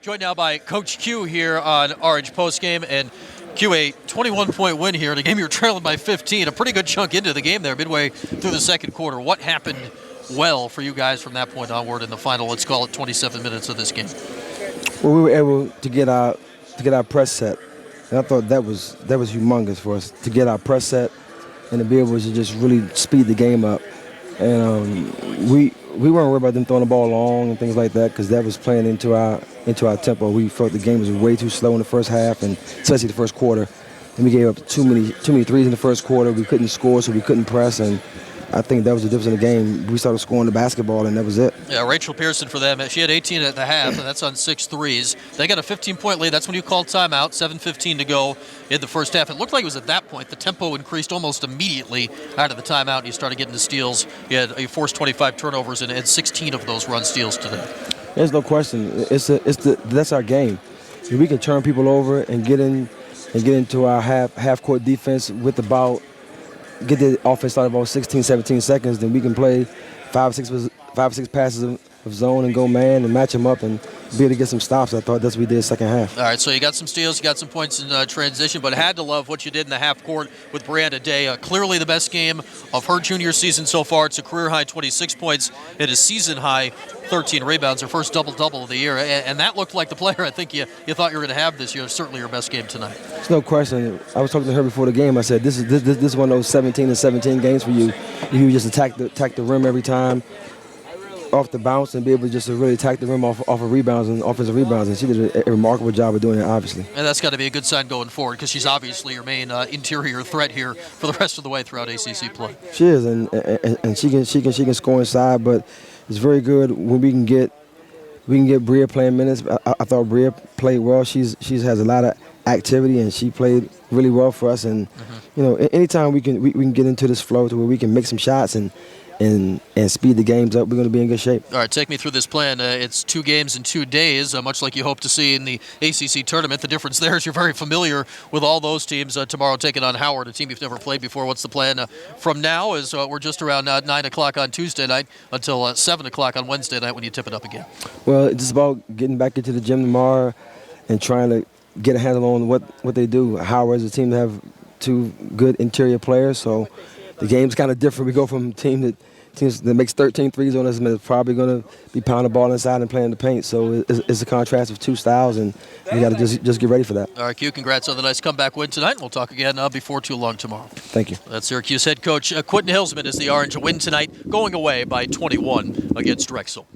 Joined now by Coach Q here on Orange Postgame, and Q, a 21-point win here in a game you're trailing by 15. A pretty good chunk into the game there, midway through the second quarter. What happened well for you guys from that point onward in the final, let's call it 27 minutes of this game? Well, we were able to get our press set, and I thought that was humongous for us to get our press set and to be able to just really speed the game up. And we weren't worried about them throwing the ball long and things like that, because that was playing into our tempo. We felt the game was way too slow in the first half, and especially the first quarter. And we gave up too many threes in the first quarter. We couldn't score, so we couldn't press, and I think that was the difference in the game. We started scoring the basketball, and that was it. Yeah, Rachel Pearson for them. She had 18 at the half, and that's on 6 threes. They got a 15-point lead. That's when you called timeout. 7:15 to go in the first half. It looked like it was at that point the tempo increased almost immediately out of the timeout. You started getting the steals. You forced 25 turnovers and had 16 of those run steals today. There's no question. That's our game. If we can turn people over and get into our half-court defense with about get the offense started about 16, 17 seconds, then we can play five, six passes of zone and go man and match them up and be able to get some stops. I thought that's what we did second half. All right, so you got some steals, you got some points in transition, but had to love what you did in the half court with Brianda Day. Clearly the best game of her junior season so far. It's a career-high 26 points and a season-high 13 rebounds, her first double-double of the year. And that looked like the player I think you thought you were going to have this year. Certainly your best game tonight. There's no question. I was talking to her before the game. I said, this is one of those 17-17 games for you. You just attack the rim every time, off the bounce, and be able to really attack the rim off of rebounds and offensive rebounds. And she did a remarkable job of doing it, obviously. And that's got to be a good sign going forward, because she's obviously your main interior threat here for the rest of the way throughout ACC play. She is, and she can score inside, but it's very good when we can get Bria playing minutes. I thought Bria played well. She has a lot of activity, and she played really well for us. And you know, anytime we can get into this flow to where we can make some shots and speed the games up, we're going to be in good shape. All right, take me through this plan. It's 2 games in 2 days, much like you hope to see in the ACC tournament. The difference there is you're very familiar with all those teams. Tomorrow taking on Howard, a team you've never played before. What's the plan from now? Is we're just around 9 o'clock on Tuesday night until 7 o'clock on Wednesday night when you tip it up again. Well, it's just about getting back into the gym tomorrow and trying to get a handle on what they do. Howard is a team that have 2 good interior players, so the game's kind of different. We go from teams that makes 13 threes on us, and is probably going to be pounding the ball inside and playing the paint. So it's a contrast of 2 styles, and we got to just get ready for that. All right, Q, congrats on the nice comeback win tonight. We'll talk again before too long tomorrow. Thank you. That's Syracuse head coach Quentin Hillsman as the Orange win tonight, going away by 21 against Drexel.